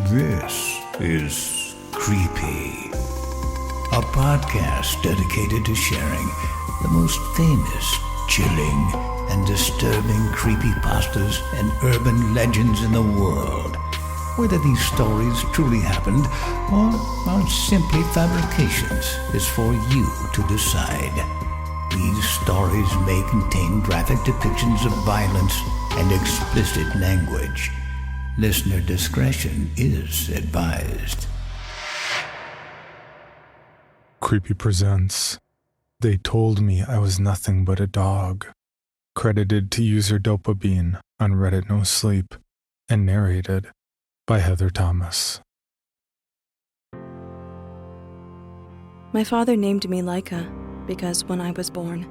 This is Creepy, a podcast dedicated to sharing the most famous, chilling, and disturbing creepypastas and urban legends in the world. Whether these stories truly happened or are simply fabrications is for you to decide. These stories may contain graphic depictions of violence and explicit language. Listener discretion is advised. Creepy presents They Told Me I Was Nothing But a Dog. Credited to user Dopabeane on Reddit No Sleep and narrated by Heather Thomas. My father named me Laika because when I was born,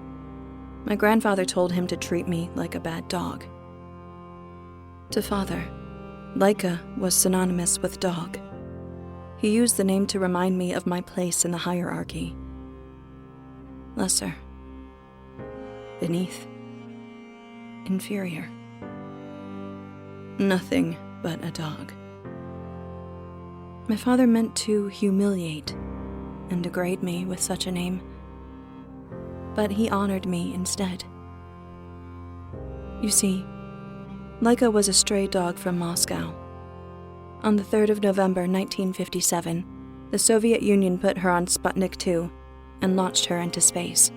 my grandfather told him to treat me like a bad dog. To father, Laika was synonymous with dog. He used the name to remind me of my place in the hierarchy. Lesser. Beneath. Inferior. Nothing but a dog. My father meant to humiliate and degrade me with such a name, but he honored me instead. You see, Laika was a stray dog from Moscow. On the 3rd of November 1957, the Soviet Union put her on Sputnik 2 and launched her into space.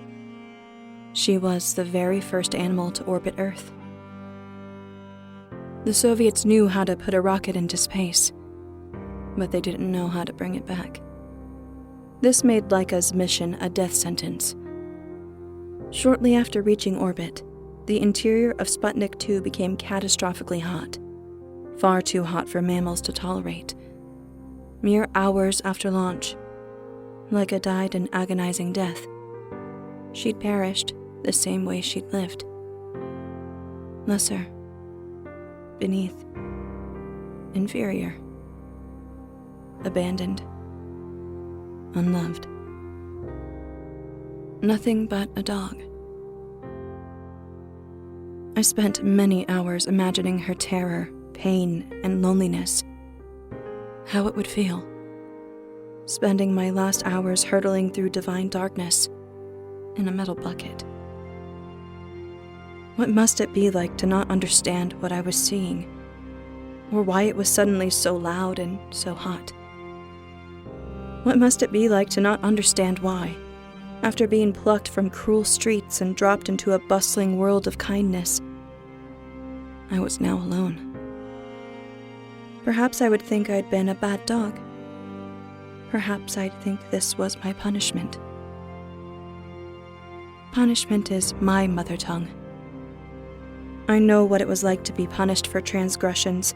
She was the very first animal to orbit Earth. The Soviets knew how to put a rocket into space, but they didn't know how to bring it back. This made Laika's mission a death sentence. Shortly after reaching orbit, the interior of Sputnik 2 became catastrophically hot, far too hot for mammals to tolerate. Mere hours after launch, Laika died an agonizing death. She'd perished the same way she'd lived. Lesser. Beneath. Inferior. Abandoned. Unloved. Nothing but a dog. I spent many hours imagining her terror, pain, and loneliness. How it would feel. Spending my last hours hurtling through divine darkness in a metal bucket. What must it be like to not understand what I was seeing, or why it was suddenly so loud and so hot? What must it be like to not understand why, after being plucked from cruel streets and dropped into a bustling world of kindness, I was now alone? Perhaps I would think I'd been a bad dog. Perhaps I'd think this was my punishment. Punishment is my mother tongue. I know what it was like to be punished for transgressions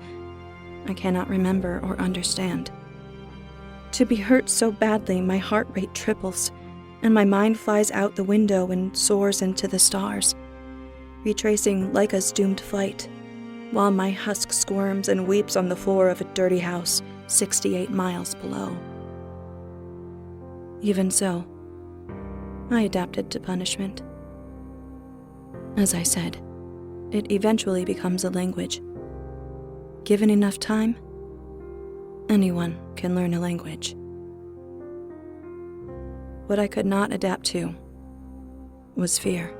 I cannot remember or understand. To be hurt so badly my heart rate triples, and my mind flies out the window and soars into the stars, retracing Laika's doomed flight, while my husk squirms and weeps on the floor of a dirty house 68 miles below. Even so, I adapted to punishment. As I said, it eventually becomes a language. Given enough time, anyone can learn a language. What I could not adapt to was fear.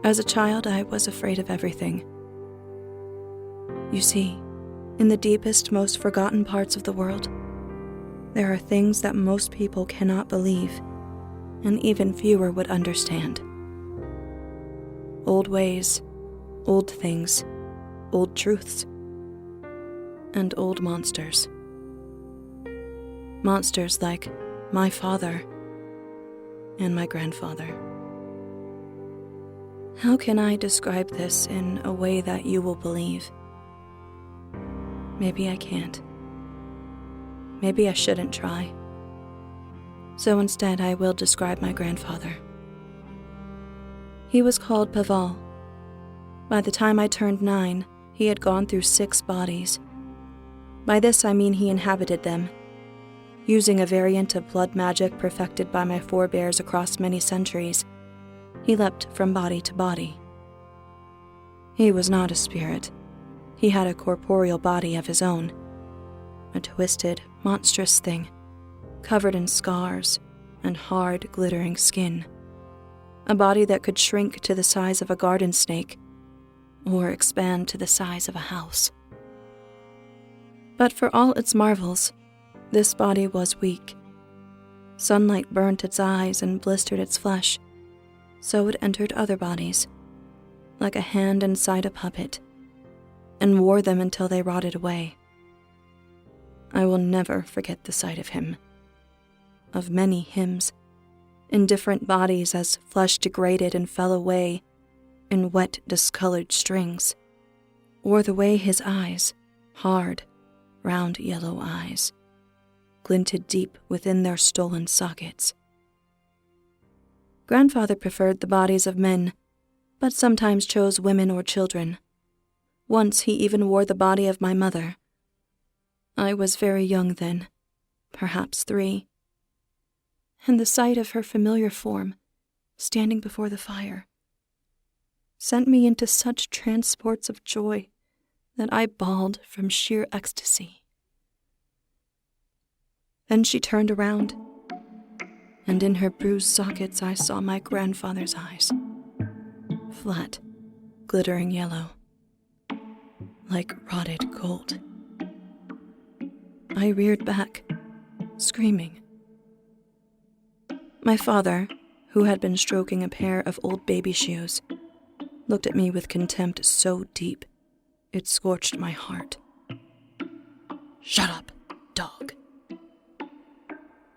As a child, I was afraid of everything. You see, in the deepest, most forgotten parts of the world, there are things that most people cannot believe, and even fewer would understand. Old ways, old things, old truths, and old monsters. Monsters like my father and my grandfather. How can I describe this in a way that you will believe? Maybe I can't. Maybe I shouldn't try. So instead, I will describe my grandfather. He was called Pavel. By the time I turned 9, he had gone through 6 bodies. By this I mean he inhabited them, using a variant of blood magic perfected by my forebears across many centuries. He leapt from body to body. He was not a spirit, He had a corporeal body of his own, a twisted, monstrous thing, covered in scars and hard, glittering skin. A body that could shrink to the size of a garden snake or expand to the size of a house. But for all its marvels, this body was weak. Sunlight burnt its eyes and blistered its flesh, so it entered other bodies, like a hand inside a puppet, and wore them until they rotted away. I will never forget the sight of him, of many hymns, in different bodies as flesh degraded and fell away in wet, discolored strings, or the way his eyes, hard, round yellow eyes, glinted deep within their stolen sockets. Grandfather preferred the bodies of men, but sometimes chose women or children. Once he even wore the body of my mother. I was very young then, perhaps 3, and the sight of her familiar form, standing before the fire, sent me into such transports of joy that I bawled from sheer ecstasy. Then she turned around, and in her bruised sockets I saw my grandfather's eyes, flat, glittering yellow, like rotted gold. I reared back, screaming. My father, who had been stroking a pair of old baby shoes, looked at me with contempt so deep it scorched my heart. "Shut up, dog."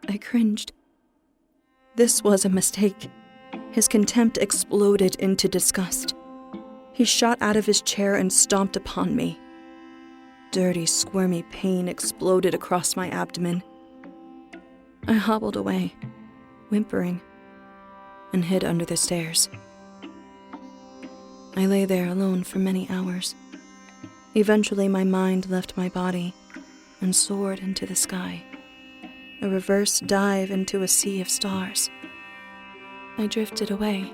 I cringed. This was a mistake. His contempt exploded into disgust. He shot out of his chair and stomped upon me. Dirty, squirmy pain exploded across my abdomen. I hobbled away, whimpering, and hid under the stairs. I lay there alone for many hours. Eventually, my mind left my body and soared into the sky, a reverse dive into a sea of stars. I drifted away,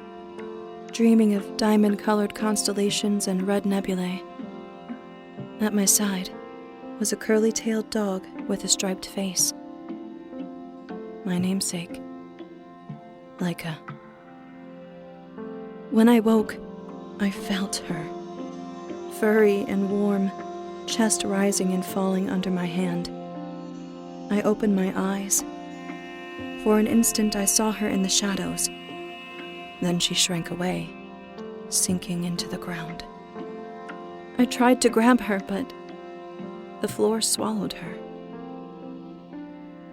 dreaming of diamond-colored constellations and red nebulae. At my side was a curly-tailed dog with a striped face. My namesake, Laika. When I woke, I felt her, furry and warm, chest rising and falling under my hand. I opened my eyes. For an instant I saw her in the shadows. Then she shrank away, sinking into the ground. I tried to grab her, but the floor swallowed her.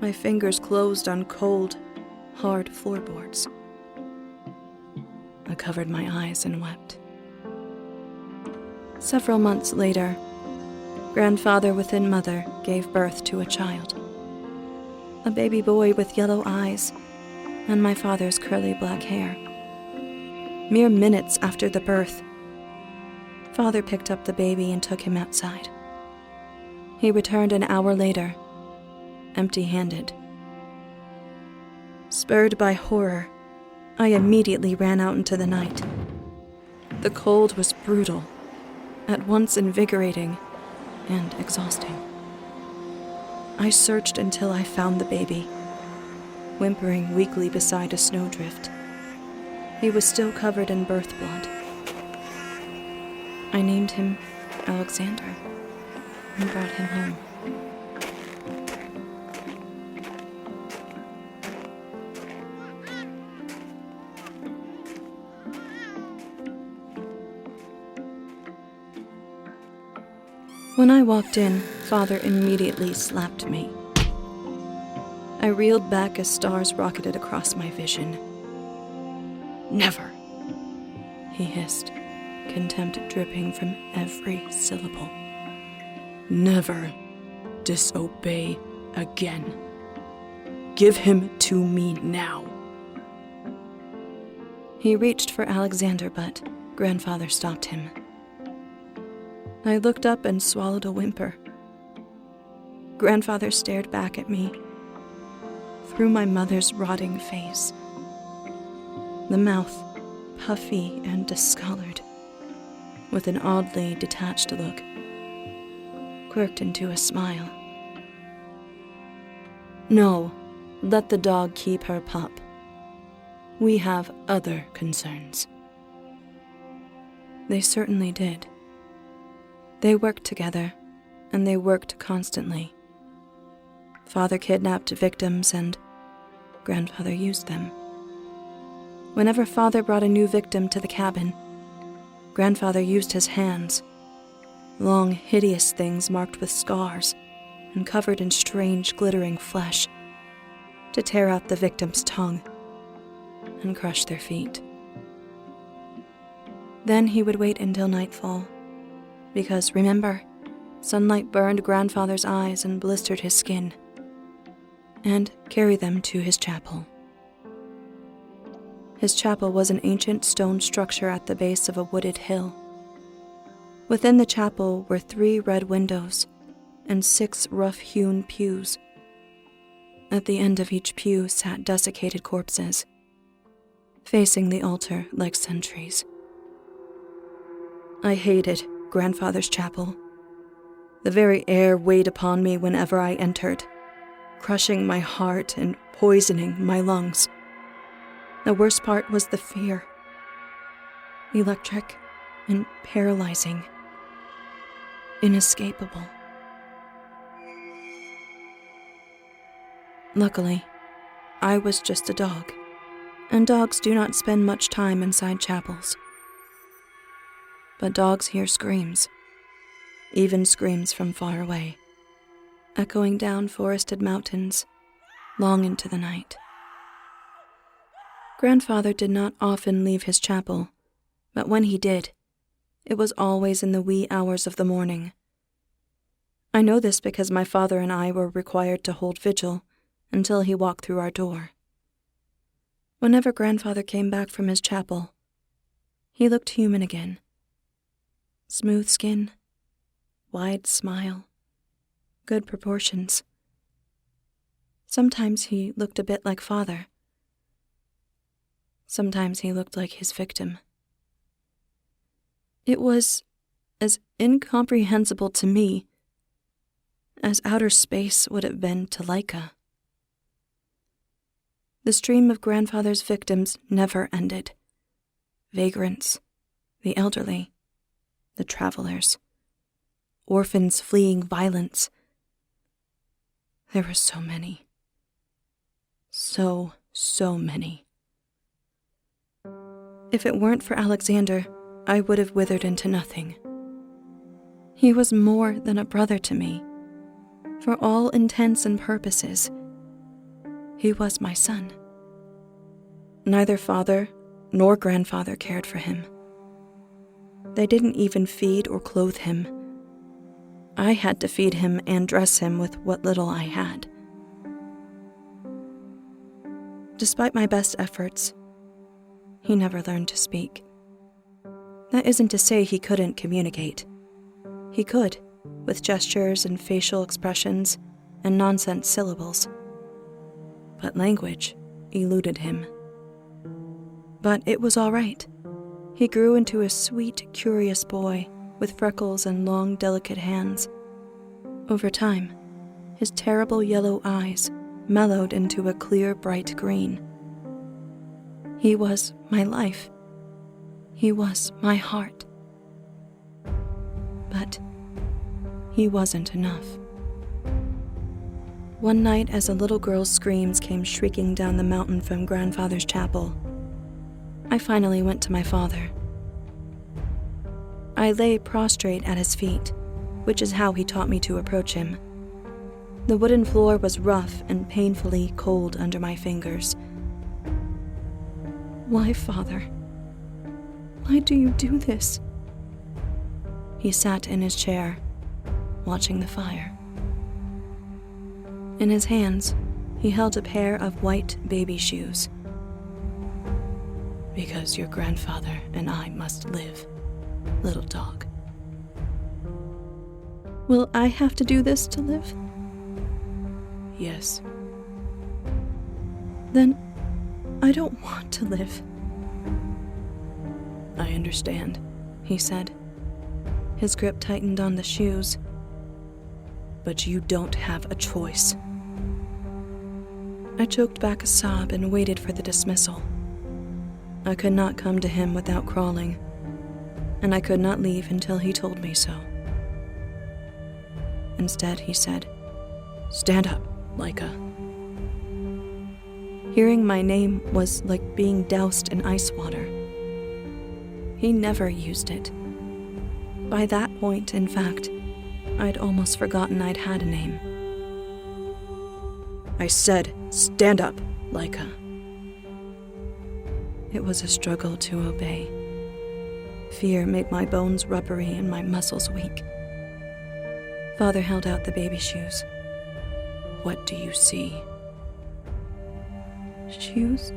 My fingers closed on cold, hard floorboards. I covered my eyes and wept. Several months later, grandfather within mother gave birth to a child. A baby boy with yellow eyes and my father's curly black hair. Mere minutes after the birth, father picked up the baby and took him outside. He returned an hour later, empty-handed. Spurred by horror, I immediately ran out into the night. The cold was brutal, at once invigorating and exhausting. I searched until I found the baby, whimpering weakly beside a snowdrift. He was still covered in birth blood. I named him Alexander and brought him home. When I walked in, father immediately slapped me. I reeled back as stars rocketed across my vision. "Never," he hissed, contempt dripping from every syllable. "Never disobey again. Give him to me now." He reached for Alexander, but grandfather stopped him. I looked up and swallowed a whimper. Grandfather stared back at me through my mother's rotting face. The mouth, puffy and discolored, with an oddly detached look, quirked into a smile. "No, let the dog keep her pup. We have other concerns." They certainly did. They worked together, and they worked constantly. Father kidnapped victims, and Grandfather used them. Whenever Father brought a new victim to the cabin, Grandfather used his hands, long, hideous things marked with scars and covered in strange, glittering flesh, to tear out the victim's tongue and crush their feet. Then he would wait until nightfall, because, remember, sunlight burned Grandfather's eyes and blistered his skin, and carry them to his chapel. His chapel was an ancient stone structure at the base of a wooded hill. Within the chapel were 3 red windows and 6 rough-hewn pews. At the end of each pew sat desiccated corpses, facing the altar like sentries. I hated Grandfather's chapel. The very air weighed upon me whenever I entered, crushing my heart and poisoning my lungs. The worst part was the fear. Electric and paralyzing. Inescapable. Luckily, I was just a dog, and dogs do not spend much time inside chapels. But dogs hear screams, even screams from far away, echoing down forested mountains, long into the night. Grandfather did not often leave his chapel, but when he did, it was always in the wee hours of the morning. I know this because my father and I were required to hold vigil until he walked through our door. Whenever Grandfather came back from his chapel, he looked human again. Smooth skin, wide smile, good proportions. Sometimes he looked a bit like Father. Sometimes he looked like his victim. It was as incomprehensible to me as outer space would have been to Laika. The stream of Grandfather's victims never ended. Vagrants, the elderly, the travelers, orphans fleeing violence. There were so many. So many. If it weren't for Alexander, I would have withered into nothing. He was more than a brother to me. For all intents and purposes, he was my son. Neither father nor grandfather cared for him. They didn't even feed or clothe him. I had to feed him and dress him with what little I had. Despite my best efforts, he never learned to speak. That isn't to say he couldn't communicate. He could, with gestures and facial expressions and nonsense syllables. But language eluded him. But it was all right. He grew into a sweet, curious boy with freckles and long, delicate hands. Over time, his terrible yellow eyes mellowed into a clear, bright green. He was my life. He was my heart. But he wasn't enough. One night, as a little girl's screams came shrieking down the mountain from Grandfather's chapel, I finally went to my father. I lay prostrate at his feet, which is how he taught me to approach him. The wooden floor was rough and painfully cold under my fingers. "Why, Father? Why do you do this?" He sat in his chair, watching the fire. In his hands, he held a pair of white baby shoes. "Because your grandfather and I must live, little dog." "Will I have to do this to live?" "Yes." "Then I don't want to live." "I understand," he said. His grip tightened on the shoes. but you don't have a choice." I choked back a sob and waited for the dismissal. I could not come to him without crawling, and I could not leave until he told me so. Instead, he said, "Stand up, Laika." Hearing my name was like being doused in ice water. He never used it. By that point, in fact, I'd almost forgotten I'd had a name. I said, "Stand up, Laika." It was a struggle to obey. Fear made my bones rubbery and my muscles weak. Father held out the baby shoes. "What do you see?" "Shoes?"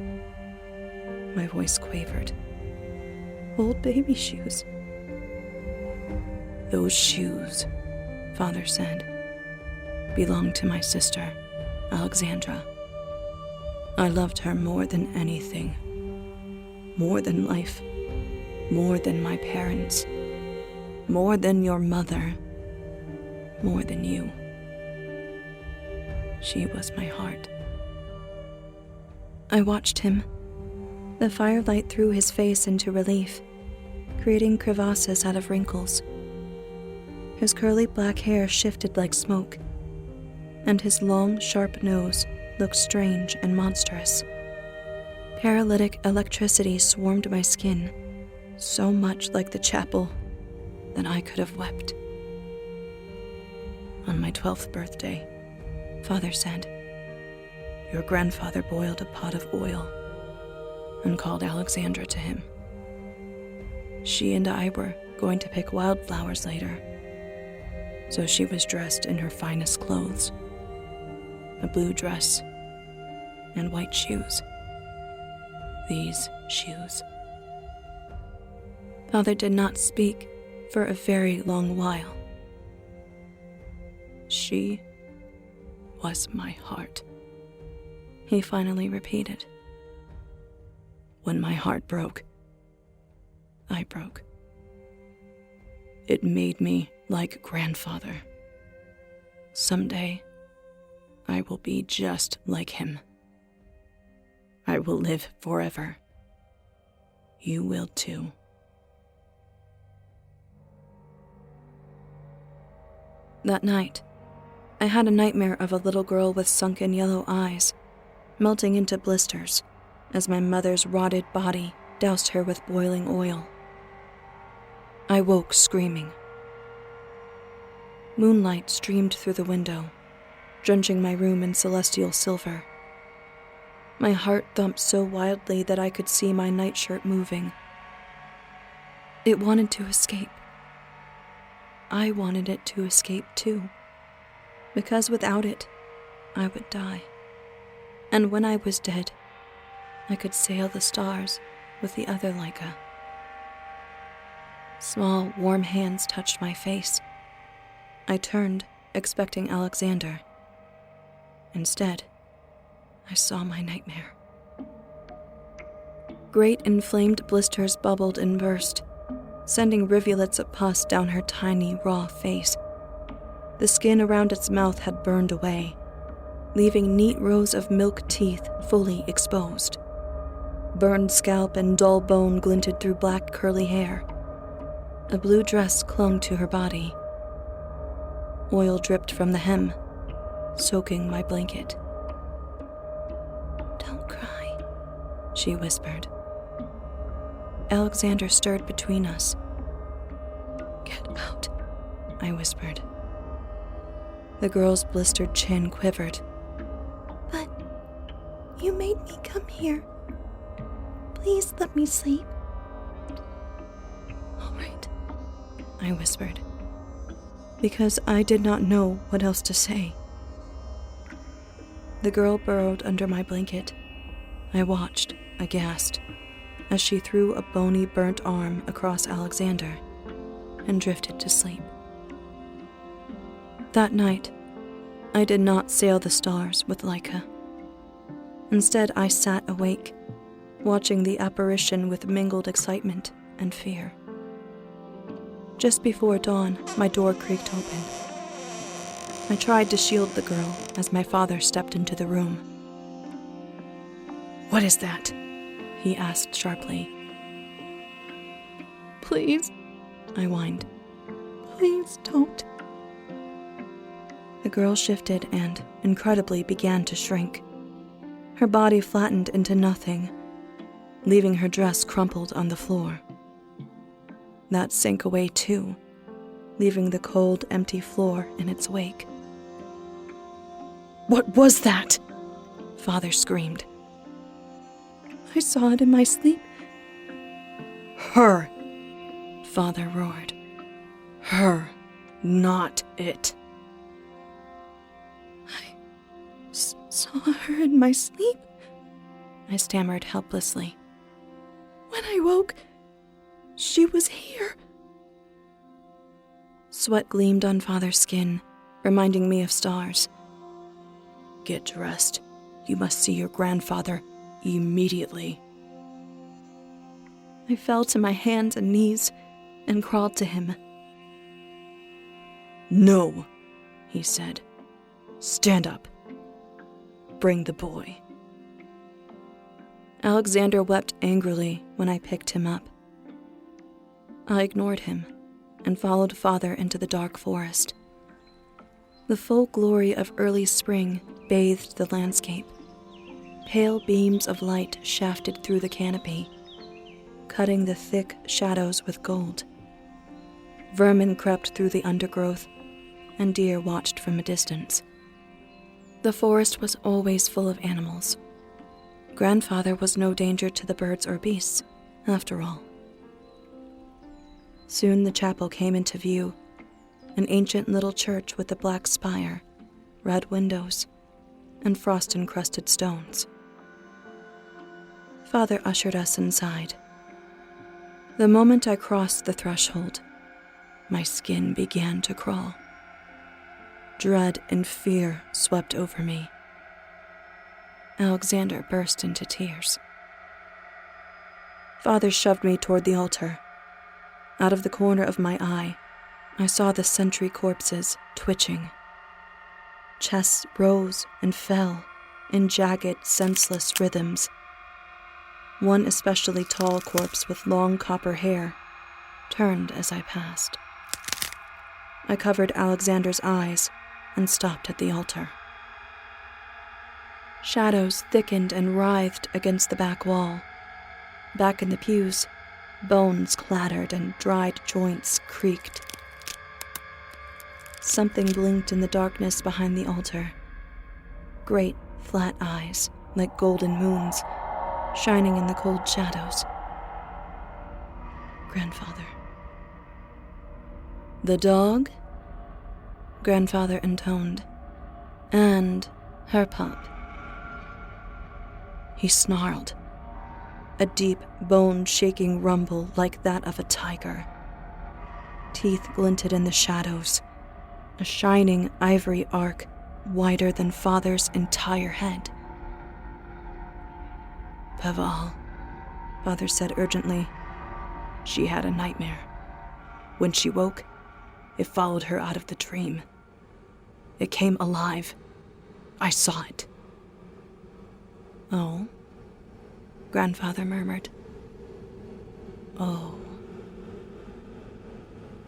My voice quavered. "Old baby shoes." "Those shoes," Father said, "belonged to my sister, Alexandra. I loved her more than anything. More than life. More than my parents. More than your mother. More than you. She was my heart." I watched him. The firelight threw his face into relief, creating crevasses out of wrinkles. His curly black hair shifted like smoke, and his long, sharp nose looked strange and monstrous. Paralytic electricity swarmed my skin, so much like the chapel that I could have wept. "On my 12th birthday," Father said, "your grandfather boiled a pot of oil and called Alexandra to him. She and I were going to pick wildflowers later, so she was dressed in her finest clothes, a blue dress and white shoes. These shoes." Father did not speak for a very long while. "She was my heart," he finally repeated. "When my heart broke, I broke. It made me like grandfather. Someday, I will be just like him. I will live forever. You will too." That night, I had a nightmare of a little girl with sunken yellow eyes, melting into blisters as my mother's rotted body doused her with boiling oil. I woke screaming. Moonlight streamed through the window, drenching my room in celestial silver. My heart thumped so wildly that I could see my nightshirt moving. It wanted to escape. I wanted it to escape too, because without it, I would die. And when I was dead, I could sail the stars with the other Laika. Small, warm hands touched my face. I turned, expecting Alexander. Instead, I saw my nightmare. Great inflamed blisters bubbled and burst, sending rivulets of pus down her tiny, raw face. The skin around its mouth had burned away, leaving neat rows of milk teeth fully exposed. Burned scalp and dull bone glinted through black curly hair. A blue dress clung to her body. Oil dripped from the hem, soaking my blanket. "Don't cry," she whispered. Alexander stirred between us. "Get out," I whispered. The girl's blistered chin quivered. "But you made me come here. Please let me sleep." "All right," I whispered, because I did not know what else to say. The girl burrowed under my blanket. I watched, aghast, as she threw a bony, burnt arm across Alexander and drifted to sleep. That night, I did not sail the stars with Laika. Instead, I sat awake, watching the apparition with mingled excitement and fear. Just before dawn, my door creaked open. I tried to shield the girl as my father stepped into the room. "What is that?" he asked sharply. "Please," I whined. "Please don't." The girl shifted and, incredibly, began to shrink. Her body flattened into nothing, leaving her dress crumpled on the floor. That sank away too, leaving the cold, empty floor in its wake. "What was that?" Father screamed. "I saw it in my sleep." "Her!" Father roared. "Her, not it." "I saw her in my sleep," I stammered helplessly. "When I woke, she was here." Sweat gleamed on Father's skin, reminding me of stars. "Get dressed. You must see your grandfather immediately." I fell to my hands and knees and crawled to him. "No," he said. "Stand up. Bring the boy." Alexander wept angrily when I picked him up. I ignored him and followed Father into the dark forest. The full glory of early spring bathed the landscape. Pale beams of light shafted through the canopy, cutting the thick shadows with gold. Vermin crept through the undergrowth, and deer watched from a distance. The forest was always full of animals. Grandfather was no danger to the birds or beasts, after all. Soon the chapel came into view, an ancient little church with a black spire, red windows, and frost-encrusted stones. Father ushered us inside. The moment I crossed the threshold, my skin began to crawl. Dread and fear swept over me. Alexander burst into tears. Father shoved me toward the altar. Out of the corner of my eye, I saw the sentry corpses twitching. Chests rose and fell in jagged, senseless rhythms. One especially tall corpse with long copper hair turned as I passed. I covered Alexander's eyes and stopped at the altar. Shadows thickened and writhed against the back wall. Back in the pews, bones clattered and dried joints creaked. Something blinked in the darkness behind the altar. Great, flat eyes, like golden moons, shining in the cold shadows. Grandfather. "The dog?" Grandfather intoned. "And her pup." He snarled. A deep, bone-shaking rumble like that of a tiger. Teeth glinted in the shadows. A shining ivory arc wider than Father's entire head. "Paval," Father said urgently. "She had a nightmare. When she woke, it followed her out of the dream. It came alive. I saw it." "Oh?" Grandfather murmured. "Oh.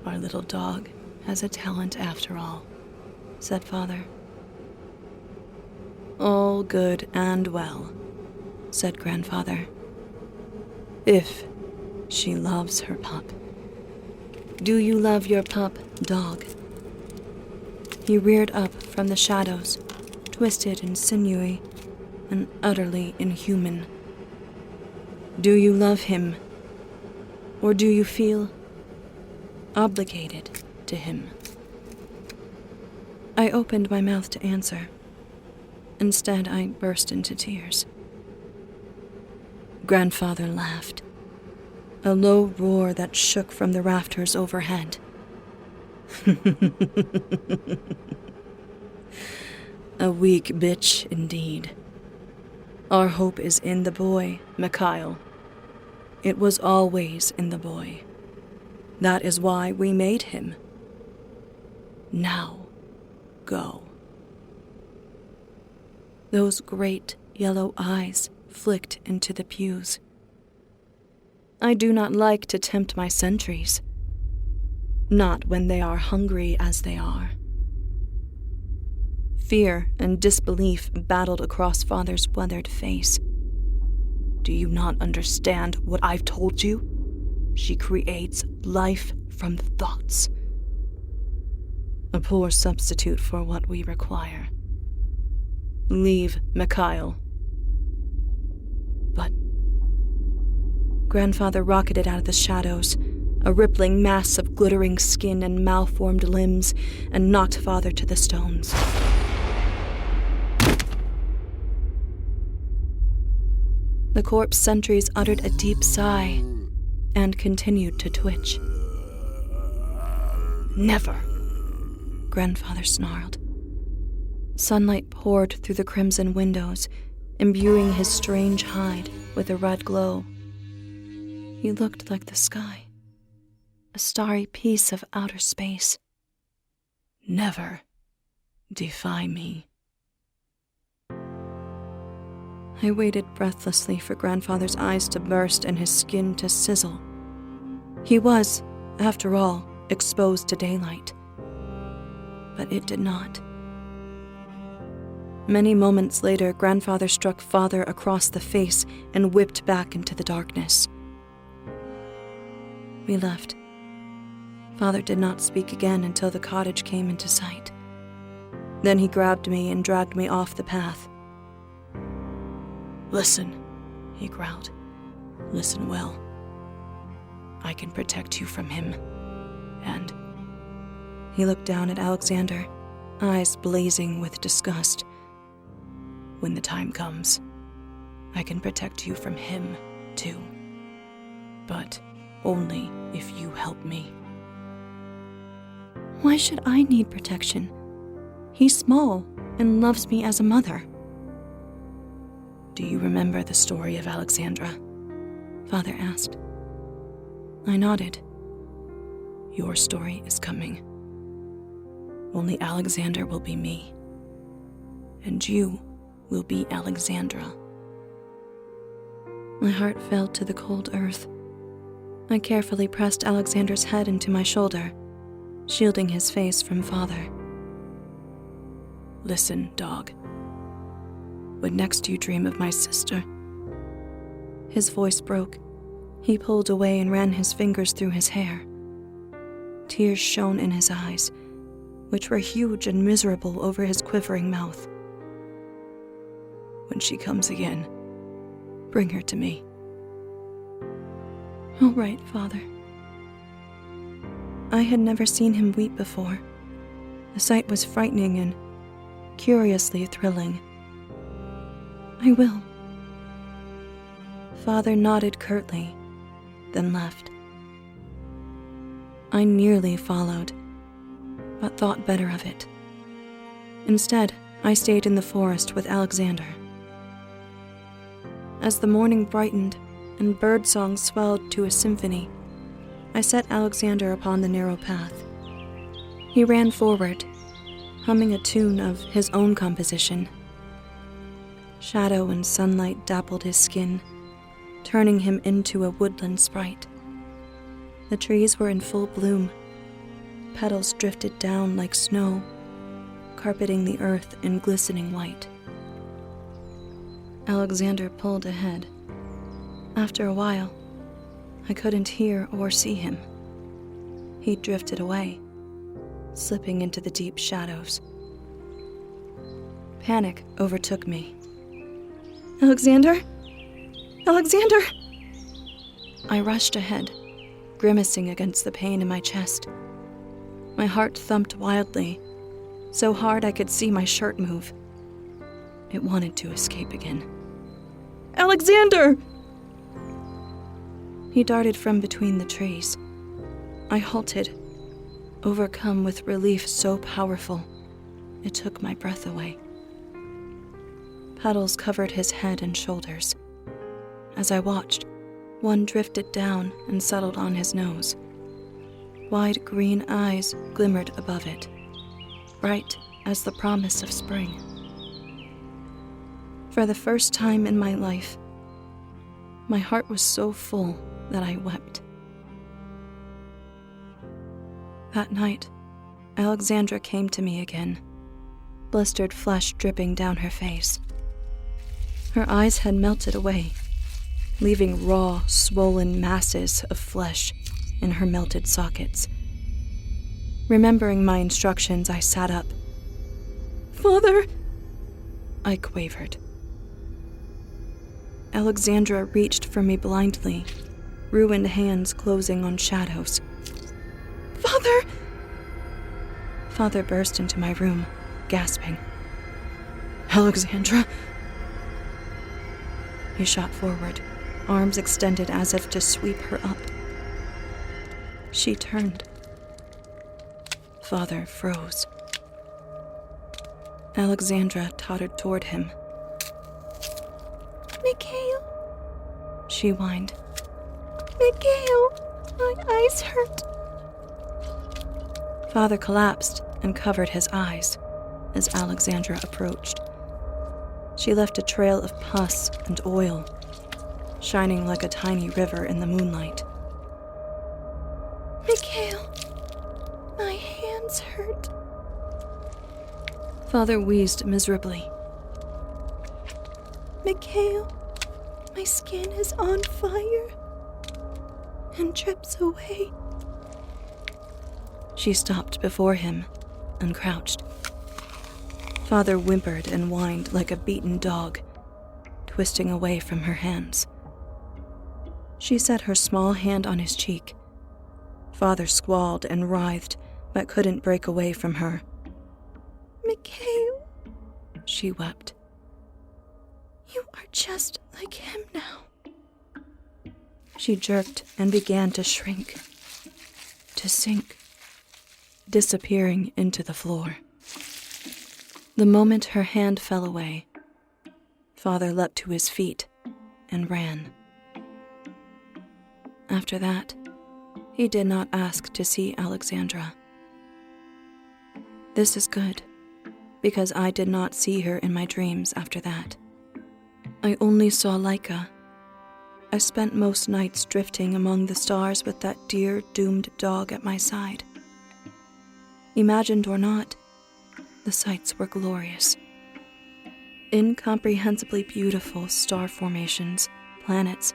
Our little dog has a talent after all," said Father. "All good and well," said Grandfather. "If she loves her pup. Do you love your pup, dog?" He reared up from the shadows, twisted and sinewy, and utterly inhuman. "Do you love him? Or do you feel obligated to him?" I opened my mouth to answer. Instead, I burst into tears. Grandfather laughed, a low roar that shook from the rafters overhead. "A weak bitch, indeed. Our hope is in the boy, Mikhail. It was always in the boy. That is why we made him. Now, go." Those great yellow eyes flicked into the pews. I do not like to tempt my sentries. Not when they are hungry as they are. Fear and disbelief battled across Father's weathered face. "Do you not understand what I've told you? She creates life from thoughts. A poor substitute for what we require. Leave, Mikhail." But Grandfather rocketed out of the shadows, a rippling mass of glittering skin and malformed limbs, and knocked Father to the stones. The corpse sentries uttered a deep sigh and continued to twitch. "Never," Grandfather snarled. Sunlight poured through the crimson windows, imbuing his strange hide with a red glow. He looked like the sky, a starry piece of outer space. "Never defy me." I waited breathlessly for Grandfather's eyes to burst and his skin to sizzle. He was, after all, exposed to daylight. But it did not. Many moments later, Grandfather struck Father across the face and whipped back into the darkness. We left. Father did not speak again until the cottage came into sight. Then he grabbed me and dragged me off the path. "Listen," he growled. "Listen well. I can protect you from him. And..." He looked down at Alexander, eyes blazing with disgust. "When the time comes, I can protect you from him, too. But only if you help me." "Why should I need protection? He's small and loves me as a mother." "Do you remember the story of Alexandra?" Father asked. I nodded. "Your story is coming. Only Alexander will be me, and you will be Alexandra." My heart fell to the cold earth. I carefully pressed Alexander's head into my shoulder, shielding his face from Father. "Listen, dog. When next you dream of my sister..." His voice broke. He pulled away and ran his fingers through his hair. Tears shone in his eyes, which were huge and miserable over his quivering mouth. "When she comes again, bring her to me." "All right, Father." I had never seen him weep before. The sight was frightening and curiously thrilling. "I will." Father nodded curtly, then left. I nearly followed, but thought better of it. Instead, I stayed in the forest with Alexander. As the morning brightened and birdsong swelled to a symphony, I set Alexander upon the narrow path. He ran forward, humming a tune of his own composition. Shadow and sunlight dappled his skin, turning him into a woodland sprite. The trees were in full bloom. Petals drifted down like snow, carpeting the earth in glistening white. Alexander pulled ahead. After a while, I couldn't hear or see him. He drifted away, slipping into the deep shadows. Panic overtook me. "Alexander? Alexander!" I rushed ahead, grimacing against the pain in my chest. My heart thumped wildly, so hard I could see my shirt move. It wanted to escape again. "Alexander!" He darted from between the trees. I halted, overcome with relief so powerful, it took my breath away. Petals covered his head and shoulders. As I watched, one drifted down and settled on his nose. Wide green eyes glimmered above it, bright as the promise of spring. For the first time in my life, my heart was so full that I wept. That night, Alexandra came to me again, blistered flesh dripping down her face. Her eyes had melted away, leaving raw, swollen masses of flesh in her melted sockets. Remembering my instructions, I sat up. "Father," I quavered. Alexandra reached for me blindly, ruined hands closing on shadows. "Father!" Father burst into my room, gasping. "Alexandra!" He shot forward, arms extended as if to sweep her up. She turned. Father froze. Alexandra tottered toward him. "Mikhail," she whined. "Mikhail, my eyes hurt." Father collapsed and covered his eyes as Alexandra approached. She left a trail of pus and oil, shining like a tiny river in the moonlight. "Mikhail, my hands hurt." Father wheezed miserably. "Mikhail, my skin is on fire and drips away." She stopped before him and crouched. Father whimpered and whined like a beaten dog, twisting away from her hands. She set her small hand on his cheek. Father squalled and writhed, but couldn't break away from her. "Mikhail," she wept. "You are just like him now." She jerked and began to shrink, to sink, disappearing into the floor. The moment her hand fell away, Father leapt to his feet and ran. After that, he did not ask to see Alexandra. This is good, because I did not see her in my dreams after that. I only saw Laika. I spent most nights drifting among the stars with that dear, doomed dog at my side. Imagined or not, the sights were glorious. Incomprehensibly beautiful star formations, planets,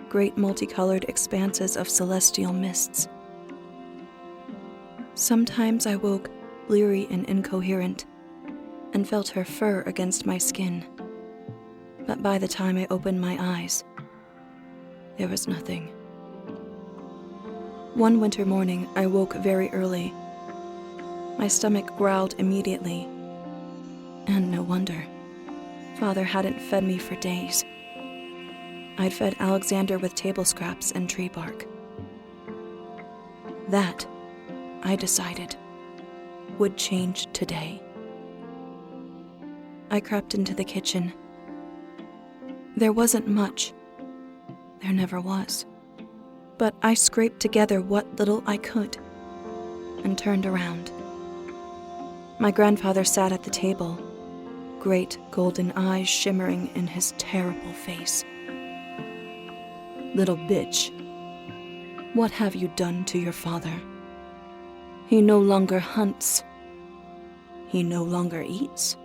great multicolored expanses of celestial mists. Sometimes I woke bleary and incoherent, and felt her fur against my skin. But by the time I opened my eyes, there was nothing. One winter morning, I woke very early. My stomach growled immediately, and no wonder. Father hadn't fed me for days. I'd fed Alexander with table scraps and tree bark. That, I decided, would change today. I crept into the kitchen. There wasn't much. There never was. But I scraped together what little I could and turned around. My grandfather sat at the table, great golden eyes shimmering in his terrible face. "Little bitch, what have you done to your father? He no longer hunts. He no longer eats.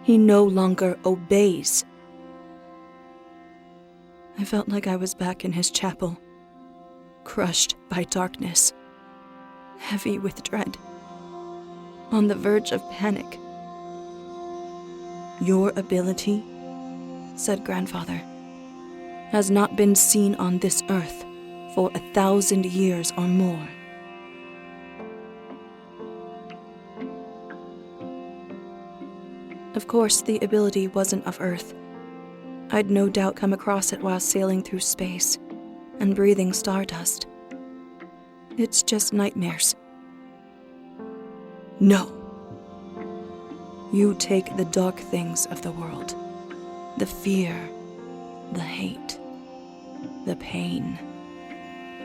He no longer obeys." I felt like I was back in his chapel, crushed by darkness, heavy with dread, on the verge of panic. "Your ability," said Grandfather, "has not been seen on this earth for 1,000 years or more." Of course, the ability wasn't of Earth. I'd no doubt come across it while sailing through space and breathing stardust. It's just nightmares. "No. You take the dark things of the world, the fear, the hate, the pain,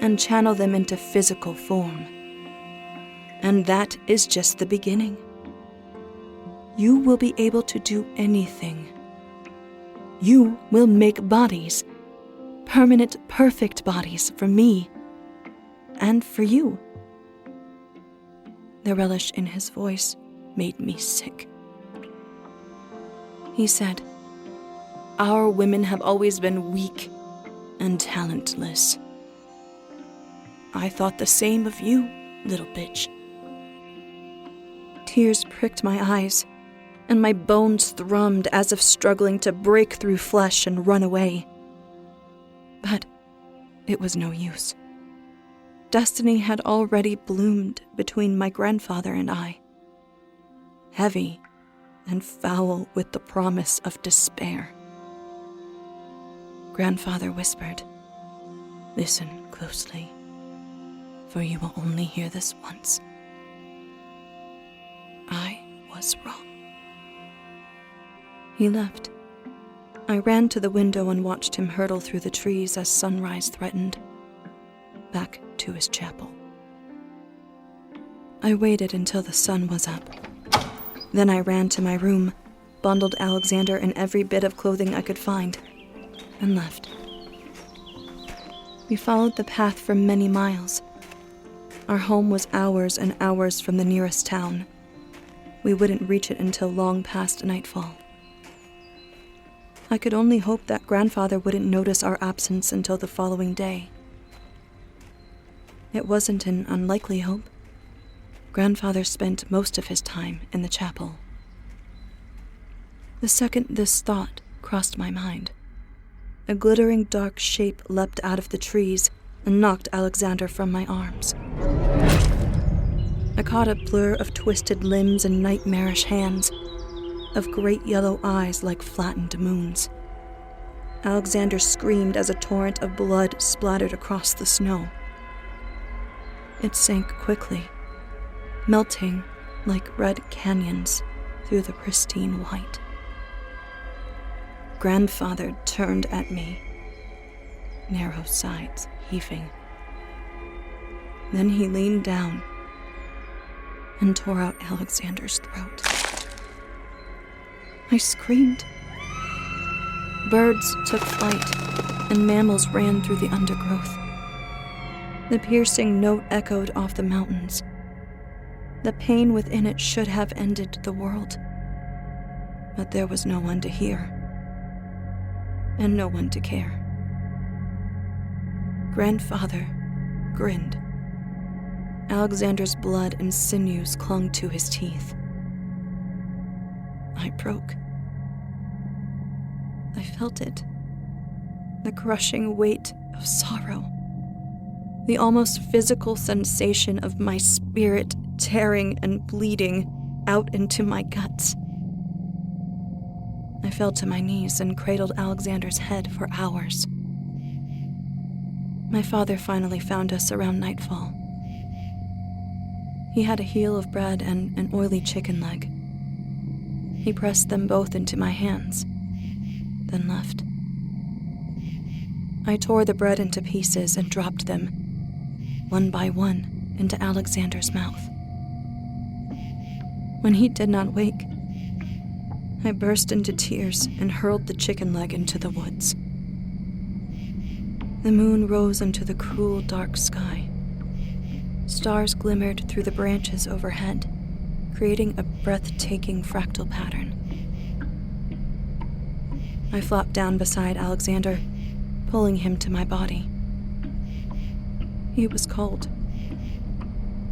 and channel them into physical form. And that is just the beginning. you will be able to do anything. You will make bodies, permanent, perfect bodies for me and for you." The relish in his voice made me sick. He said, "Our women have always been weak and talentless. I thought the same of you, little bitch." Tears pricked my eyes, and my bones thrummed as if struggling to break through flesh and run away. But it was no use. Destiny had already bloomed between my grandfather and I, heavy and foul with the promise of despair. Grandfather whispered, "Listen closely, for you will only hear this once. I was wrong." He left. I ran to the window and watched him hurtle through the trees as sunrise threatened, back to his chapel. I waited until the sun was up. Then I ran to my room, bundled Alexander in every bit of clothing I could find, and left. We followed the path for many miles. Our home was hours and hours from the nearest town. We wouldn't reach it until long past nightfall. I could only hope that Grandfather wouldn't notice our absence until the following day. It wasn't an unlikely hope. Grandfather spent most of his time in the chapel. The second this thought crossed my mind, a glittering dark shape leapt out of the trees and knocked Alexander from my arms. I caught a blur of twisted limbs and nightmarish hands, of great yellow eyes like flattened moons. Alexander screamed as a torrent of blood splattered across the snow. It sank quickly, melting like red canyons through the pristine white. Grandfather turned at me, narrow sides heaving. Then he leaned down and tore out Alexander's throat. I screamed. Birds took flight, and mammals ran through the undergrowth. The piercing note echoed off the mountains. The pain within it should have ended the world. But there was no one to hear, and no one to care. Grandfather grinned. Alexander's blood and sinews clung to his teeth. I broke. I felt it. The crushing weight of sorrow. The almost physical sensation of my spirit tearing and bleeding out into my guts. I fell to my knees and cradled Alexander's head for hours. My father finally found us around nightfall. He had a heel of bread and an oily chicken leg. He pressed them both into my hands, then left. I tore the bread into pieces and dropped them, one by one, into Alexander's mouth. When he did not wake, I burst into tears and hurled the chicken leg into the woods. The moon rose into the cruel, dark sky. Stars glimmered through the branches overhead, creating a breathtaking fractal pattern. I flopped down beside Alexander, pulling him to my body. He was cold,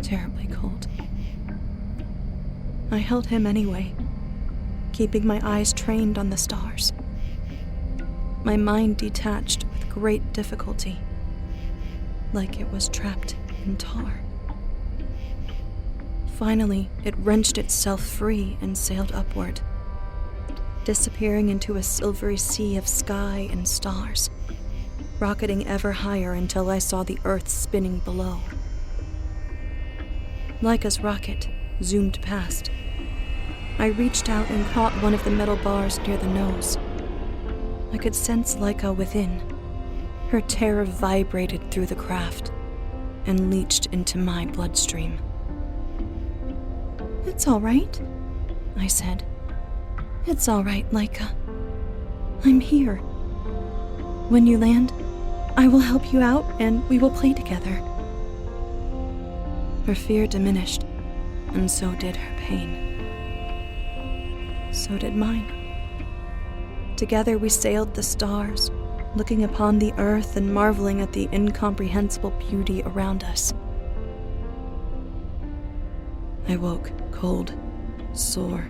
terribly cold. I held him anyway, keeping my eyes trained on the stars. My mind detached with great difficulty, like it was trapped in tar. Finally, it wrenched itself free and sailed upward, disappearing into a silvery sea of sky and stars, rocketing ever higher until I saw the earth spinning below. Laika's rocket zoomed past. I reached out and caught one of the metal bars near the nose. I could sense Laika within. Her terror vibrated through the craft and leached into my bloodstream. "It's all right," I said, It's all right, Laika. I'm here. When you land, I will help you out and we will play together. Her fear diminished, and so did her pain. So did mine. Together we sailed the stars, looking upon the earth and marveling at the incomprehensible beauty around us. I woke cold, sore,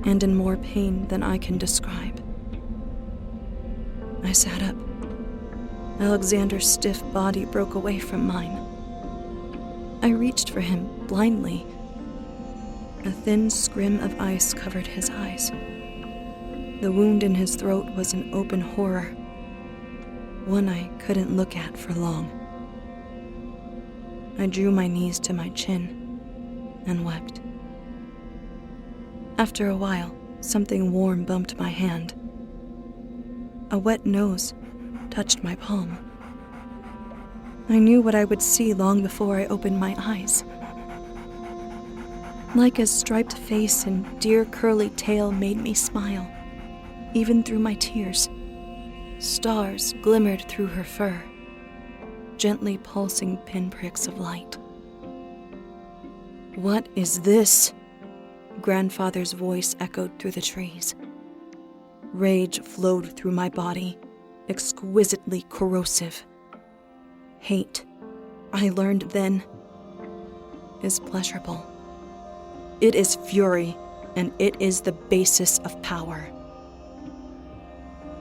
and in more pain than I can describe. I sat up. Alexander's stiff body broke away from mine. I reached for him blindly. A thin scrim of ice covered his eyes. The wound in his throat was an open horror, one I couldn't look at for long. I drew my knees to my chin and wept. After a while, something warm bumped my hand. A wet nose touched my palm. I knew what I would see long before I opened my eyes. Laika's striped face and dear curly tail made me smile, even through my tears. Stars glimmered through her fur, gently pulsing pinpricks of light. "What is this?" Grandfather's voice echoed through the trees. Rage flowed through my body, exquisitely corrosive. Hate, I learned then, is pleasurable. It is fury, and it is the basis of power.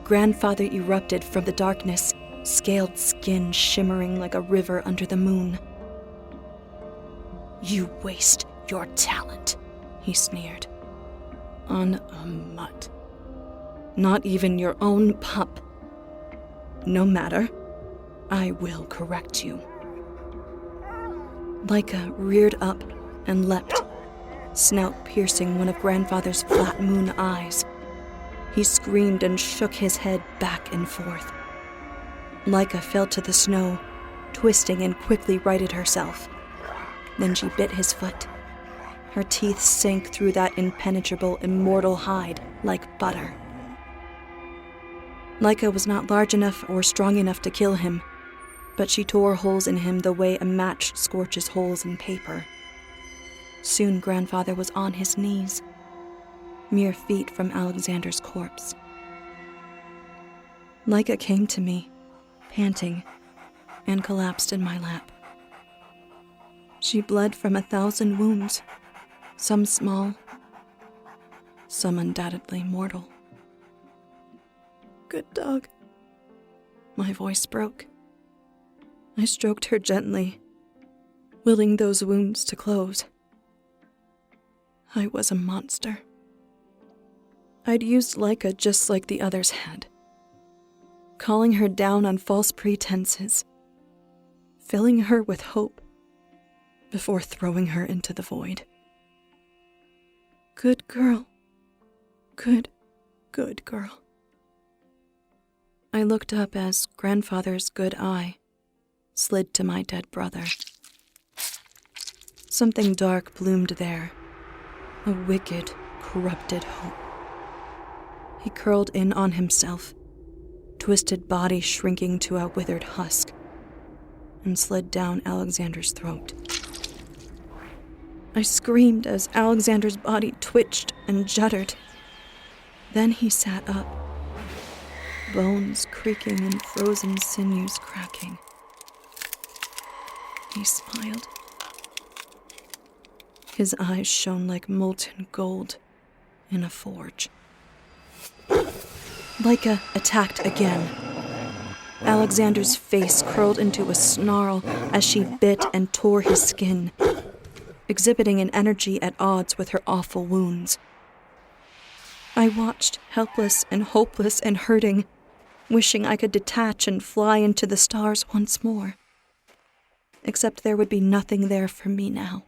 Grandfather erupted from the darkness, scaled skin shimmering like a river under the moon. "You waste your talent," he sneered. "On a mutt. Not even your own pup. No matter, I will correct you." Laika reared up and leapt, snout piercing one of Grandfather's flat moon eyes. He screamed and shook his head back and forth. Laika fell to the snow, twisting and quickly righted herself. Then she bit his foot. Her teeth sank through that impenetrable, immortal hide like butter. Laika was not large enough or strong enough to kill him, but she tore holes in him the way a match scorches holes in paper. Soon Grandfather was on his knees, mere feet from Alexander's corpse. Laika came to me, panting, and collapsed in my lap. She bled from 1,000 wounds, some small, some undoubtedly mortal. "Good dog." My voice broke. I stroked her gently, willing those wounds to close. I was a monster. I'd used Laika just like the others had, calling her down on false pretenses, filling her with hope before throwing her into the void. Good girl. Good girl. I looked up as Grandfather's good eye slid to my dead brother. Something dark bloomed there, a wicked, corrupted hope. He curled in on himself, twisted body shrinking to a withered husk, and slid down Alexander's throat. I screamed as Alexander's body twitched and juddered. Then he sat up, bones creaking and frozen sinews cracking. He smiled. His eyes shone like molten gold in a forge. Laika attacked again. Alexander's face curled into a snarl as she bit and tore his skin, exhibiting an energy at odds with her awful wounds. I watched, helpless and hopeless and hurting, wishing I could detach and fly into the stars once more. Except there would be nothing there for me now.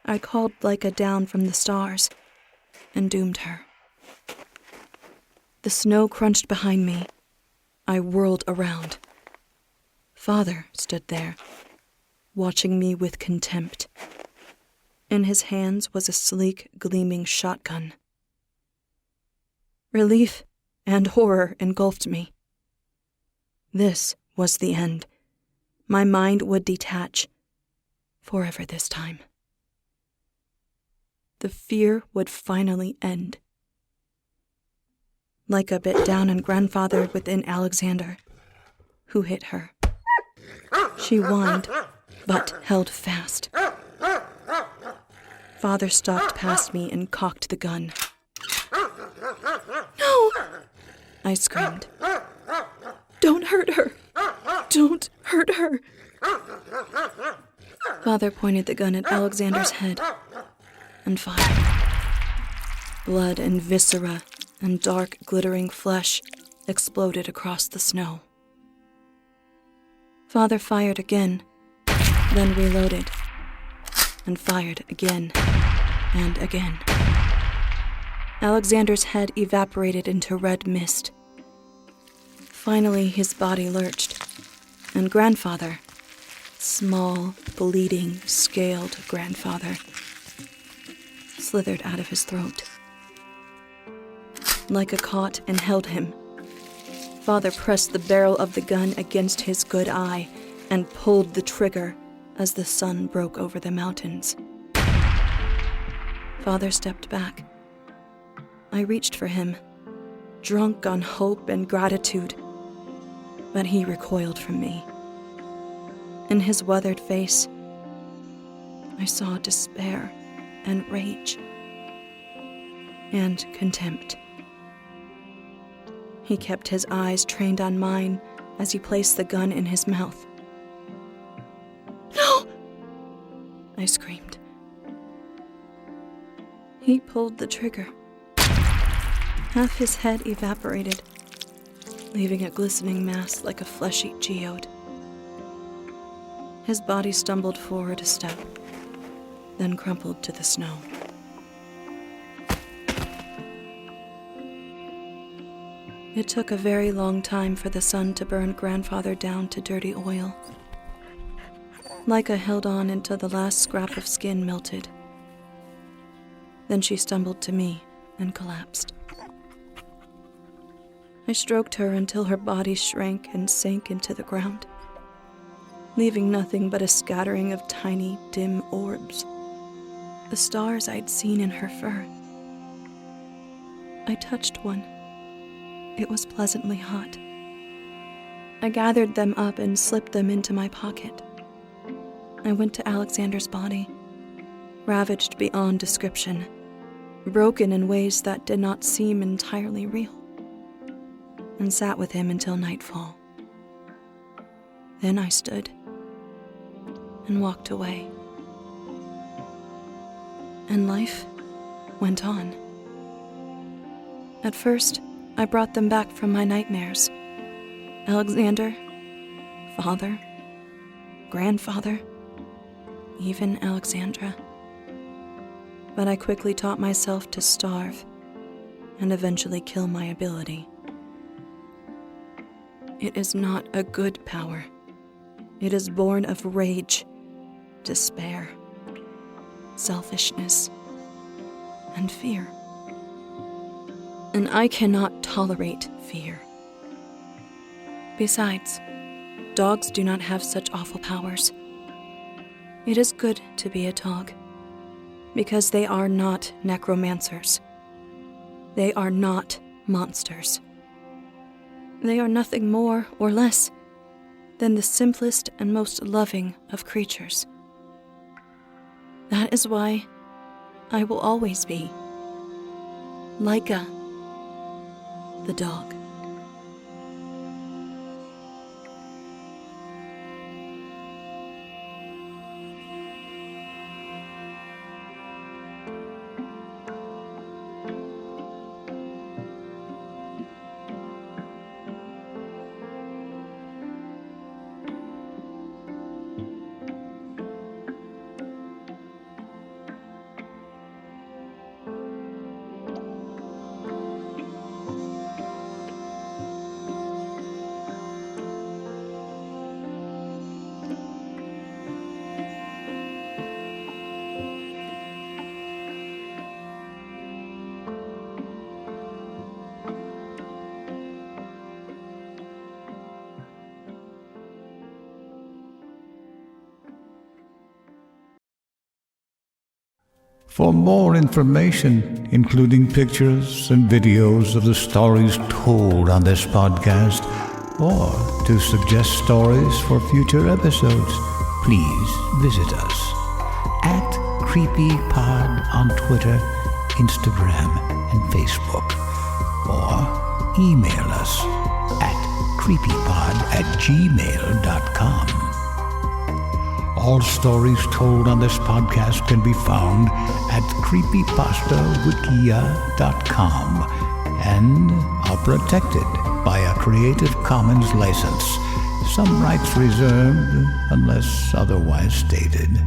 I called Laika down from the stars and doomed her. The snow crunched behind me. I whirled around. Father stood there, watching me with contempt. In his hands was a sleek, gleaming shotgun, Relief and horror engulfed me. This was the end. My mind would detach, forever this time. The fear would finally end. Like a bit down and grandfathered within Alexander, who hit her. She whined, but held fast. Father stalked past me and cocked the gun. "No!" I screamed. "Don't hurt her! Don't hurt her!" Father pointed the gun at Alexander's head and fired. Blood and viscera and dark, glittering flesh exploded across the snow. Father fired again, then reloaded, and fired again and again. Alexander's head evaporated into red mist. Finally, his body lurched, and grandfather, small, bleeding, scaled grandfather, slithered out of his throat. Like a caught and held him, Father pressed the barrel of the gun against his good eye and pulled the trigger as the sun broke over the mountains. Father stepped back. I reached for him, drunk on hope and gratitude, but he recoiled from me. In his weathered face, I saw despair and rage and contempt. He kept his eyes trained on mine as he placed the gun in his mouth. "No!" I screamed. He pulled the trigger. Half his head evaporated, leaving a glistening mass like a fleshy geode. His body stumbled forward a step, then crumpled to the snow. It took a very long time for the sun to burn grandfather down to dirty oil. Leica held on until the last scrap of skin melted. Then she stumbled to me and collapsed. I stroked her until her body shrank and sank into the ground, leaving nothing but a scattering of tiny, dim orbs, the stars I'd seen in her fur. I touched one. It was pleasantly hot. I gathered them up and slipped them into my pocket. I went to Alexander's body, ravaged beyond description, broken in ways that did not seem entirely real, and sat with him until nightfall. Then I stood and walked away. And life went on. At first, I brought them back from my nightmares. Alexander, father, grandfather, even Alexandra. But I quickly taught myself to starve and eventually kill my ability. It is not a good power. It is born of rage, despair, selfishness, and fear. And I cannot tolerate fear. Besides, dogs do not have such awful powers. It is good to be a dog, because they are not necromancers. They are not monsters. They are nothing more or less than the simplest and most loving of creatures. That is why I will always be Leica, the dog. For more information, including pictures and videos of the stories told on this podcast, or to suggest stories for future episodes, please visit us at CreepyPod on Twitter, Instagram, and Facebook, or email us at creepypod@gmail.com. All stories told on this podcast can be found at creepypastawikia.com and are protected by a Creative Commons license. Some rights reserved unless otherwise stated.